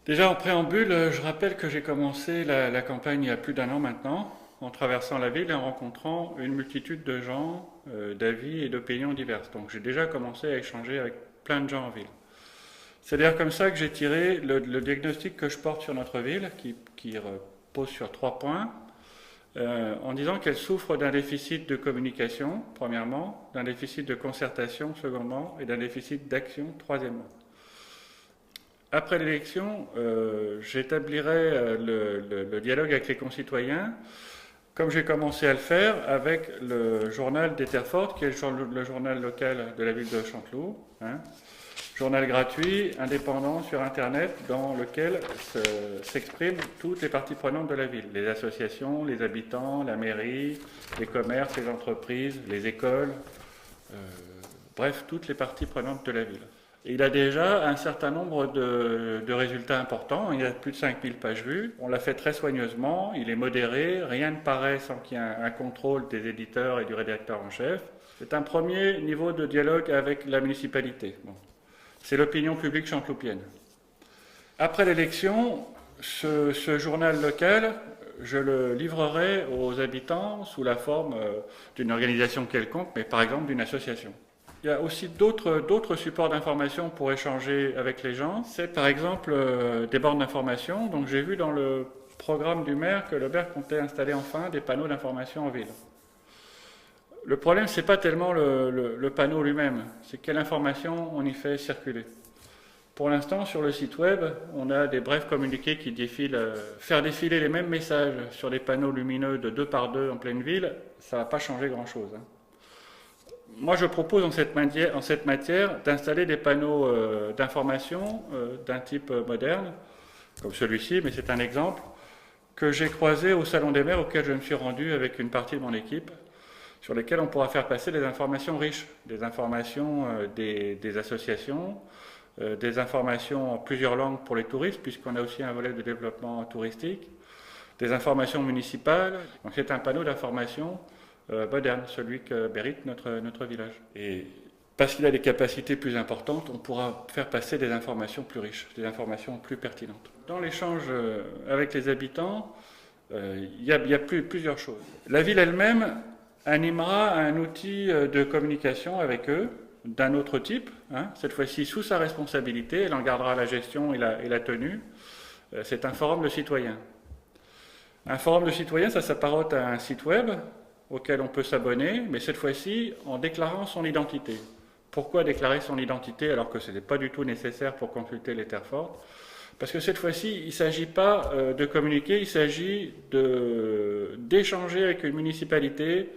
Déjà en préambule, je rappelle que j'ai commencé la campagne il y a plus d'un an maintenant, en traversant la ville et en rencontrant une multitude de gens, d'avis et d'opinions diverses. Donc j'ai déjà commencé à échanger avec plein de gens en ville. C'est d'ailleurs comme ça que j'ai tiré le diagnostic que je porte sur notre ville, qui repose sur 3 points, en disant qu'elle souffre d'un déficit de communication, premièrement, d'un déficit de concertation, secondement, et d'un déficit d'action, troisièmement. Après l'élection, j'établirai le dialogue avec les concitoyens, comme j'ai commencé à le faire avec le journal d'Etterfort, qui est le journal local de la ville de Chanteloup, hein. Journal gratuit, indépendant sur Internet, dans lequel s'expriment toutes les parties prenantes de la ville. Les associations, les habitants, la mairie, les commerces, les entreprises, les écoles, euh, bref, toutes les parties prenantes de la ville. Et il a déjà un certain nombre de résultats importants. Il y a plus de 5000 pages vues. On l'a fait très soigneusement. Il est modéré. Rien ne paraît sans qu'il y ait un contrôle des éditeurs et du rédacteur en chef. C'est un premier niveau de dialogue avec la municipalité. Bon. C'est l'opinion publique chanteloupienne. Après l'élection, ce journal local, je le livrerai aux habitants sous la forme d'une organisation quelconque, mais par exemple d'une association. Il y a aussi d'autres supports d'information pour échanger avec les gens. C'est par exemple des bornes d'information. Donc j'ai vu dans le programme du maire que le maire comptait installer enfin des panneaux d'information en ville. Le problème, c'est pas tellement le panneau lui-même, c'est quelle information on y fait circuler. Pour l'instant, sur le site web, on a des brefs communiqués qui défilent. Faire défiler les mêmes messages sur des panneaux lumineux de 2 par 2 en pleine ville, ça ne va pas changer grand-chose, hein. Moi, je propose en cette matière d'installer des panneaux d'information d'un type moderne, comme celui-ci, mais c'est un exemple, que j'ai croisé au Salon des maires auquel je me suis rendu avec une partie de mon équipe, sur lesquels on pourra faire passer des informations riches, des informations des associations, des informations en plusieurs langues pour les touristes, puisqu'on a aussi un volet de développement touristique, des informations municipales. Donc c'est un panneau d'information moderne, celui que mérite notre village. Et parce qu'il a des capacités plus importantes, on pourra faire passer des informations plus riches, des informations plus pertinentes. Dans l'échange avec les habitants, il y a plusieurs choses. La ville elle-même animera un outil de communication avec eux, d'un autre type, hein, cette fois-ci sous sa responsabilité, elle en gardera la gestion et la tenue. C'est un forum de citoyens. Un forum de citoyens, ça s'apparente à un site web auquel on peut s'abonner, mais cette fois-ci en déclarant son identité. Pourquoi déclarer son identité alors que ce n'est pas du tout nécessaire pour consulter l'Etterfort? Parce que cette fois-ci, il ne s'agit pas de communiquer, il s'agit d'échanger avec une municipalité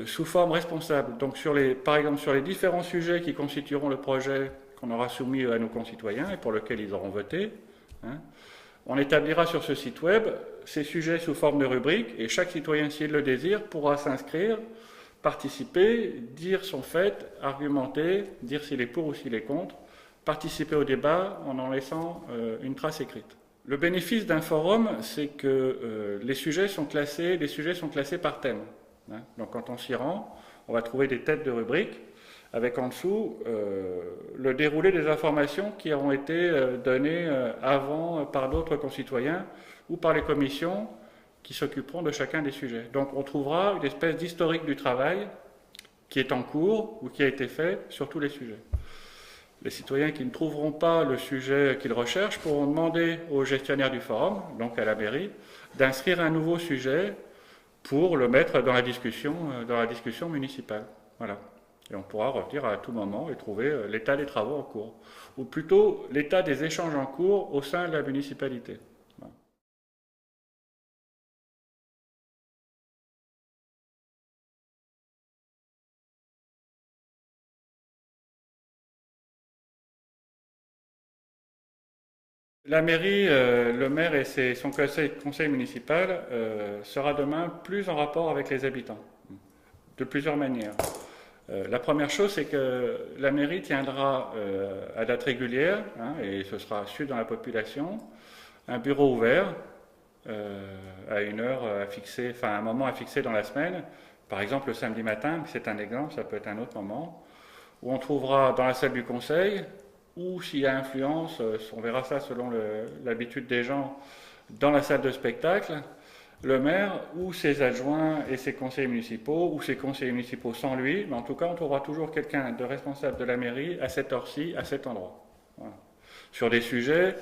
sous forme responsable. Donc par exemple sur les différents sujets qui constitueront le projet qu'on aura soumis à nos concitoyens et pour lequel ils auront voté, hein, on établira sur ce site web ces sujets sous forme de rubrique et chaque citoyen, s'il le désire, pourra s'inscrire, participer, dire son fait, argumenter, dire s'il est pour ou s'il est contre, participer au débat en laissant une trace écrite. Le bénéfice d'un forum, c'est que les sujets sont classés par thème. Hein. Donc quand on s'y rend, on va trouver des têtes de rubrique avec en dessous le déroulé des informations qui auront été données avant par d'autres concitoyens ou par les commissions qui s'occuperont de chacun des sujets. Donc on trouvera une espèce d'historique du travail qui est en cours ou qui a été fait sur tous les sujets. Les citoyens qui ne trouveront pas le sujet qu'ils recherchent pourront demander au gestionnaire du forum, donc à la mairie, d'inscrire un nouveau sujet pour le mettre dans la discussion municipale. Voilà. Et on pourra revenir à tout moment et trouver l'état des travaux en cours, ou plutôt l'état des échanges en cours au sein de la municipalité. Voilà. La mairie, le maire et son conseil municipal sera demain plus en rapport avec les habitants, de plusieurs manières. La première chose, c'est que la mairie tiendra à date régulière, hein, et ce sera su dans la population, un bureau ouvert à une heure fixée, enfin un moment à fixer dans la semaine, par exemple le samedi matin, c'est un exemple, ça peut être un autre moment, où on trouvera dans la salle du conseil ou s'il y a influence, on verra ça selon l'habitude des gens, dans la salle de spectacle, le maire ou ses adjoints et ses conseillers municipaux, ou ses conseillers municipaux sans lui, mais en tout cas on trouvera toujours quelqu'un de responsable de la mairie à cette heure-ci, à cet endroit. Voilà. Sur des sujets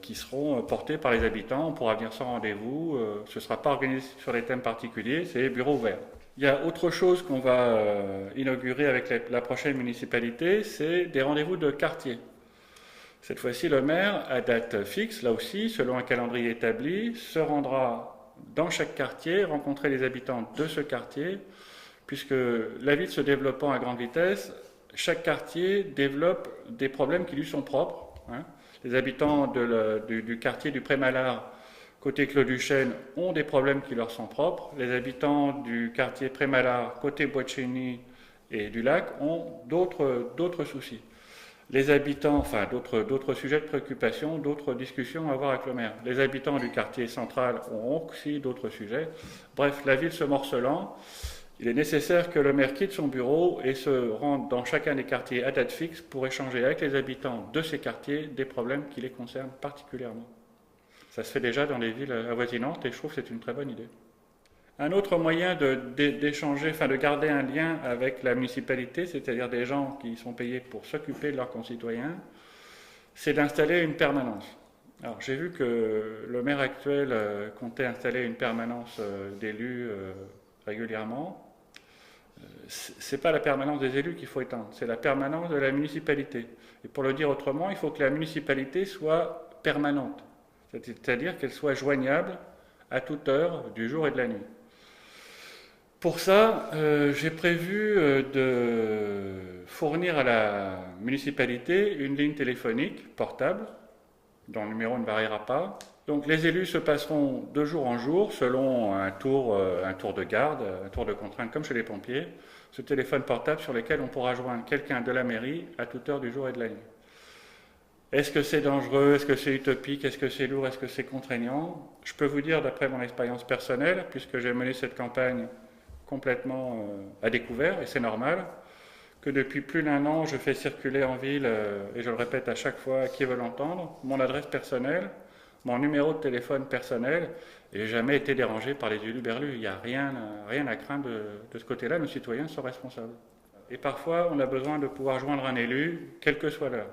qui seront portés par les habitants, on pourra venir sans rendez-vous, ce ne sera pas organisé sur des thèmes particuliers, c'est bureau ouvert. Il y a autre chose qu'on va inaugurer avec la prochaine municipalité, c'est des rendez-vous de quartier. Cette fois-ci, le maire, à date fixe, là aussi, selon un calendrier établi, se rendra dans chaque quartier, rencontrer les habitants de ce quartier, puisque la ville se développant à grande vitesse, chaque quartier développe des problèmes qui lui sont propres. Hein. Les habitants du quartier du Pré-Malard, côté Clos du Chêne, ont des problèmes qui leur sont propres. Les habitants du quartier Pré-Malard, côté Bois-de-Chény et du lac, ont d'autres soucis. Les habitants, enfin d'autres sujets de préoccupation, d'autres discussions à avoir avec le maire. Les habitants du quartier central ont aussi d'autres sujets. Bref, la ville se morcelant, il est nécessaire que le maire quitte son bureau et se rende dans chacun des quartiers à date fixe pour échanger avec les habitants de ces quartiers des problèmes qui les concernent particulièrement. Ça se fait déjà dans les villes avoisinantes et je trouve que c'est une très bonne idée. Un autre moyen d'échanger, enfin de garder un lien avec la municipalité, c'est-à-dire des gens qui sont payés pour s'occuper de leurs concitoyens, c'est d'installer une permanence. Alors j'ai vu que le maire actuel comptait installer une permanence d'élus régulièrement. C'est pas la permanence des élus qu'il faut éteindre, c'est la permanence de la municipalité. Et pour le dire autrement, il faut que la municipalité soit permanente, c'est-à-dire qu'elle soit joignable à toute heure du jour et de la nuit. Pour ça, j'ai prévu de fournir à la municipalité une ligne téléphonique portable, dont le numéro ne variera pas. Donc les élus se passeront de jour en jour, selon un tour de garde, un tour de contrainte comme chez les pompiers, ce téléphone portable sur lequel on pourra joindre quelqu'un de la mairie à toute heure du jour et de la nuit. Est-ce que c'est dangereux? Est-ce que c'est utopique? Est-ce que c'est lourd? Est-ce que c'est contraignant? Je peux vous dire, d'après mon expérience personnelle, puisque j'ai mené cette campagne complètement à découvert, et c'est normal, que depuis plus d'1 an, je fais circuler en ville, et je le répète à chaque fois à qui veut l'entendre, mon adresse personnelle, mon numéro de téléphone personnel, et j'ai jamais été dérangé par les élus berlus. Il n'y a rien à craindre de ce côté-là, nos citoyens sont responsables. Et parfois, on a besoin de pouvoir joindre un élu, quelle que soit l'heure.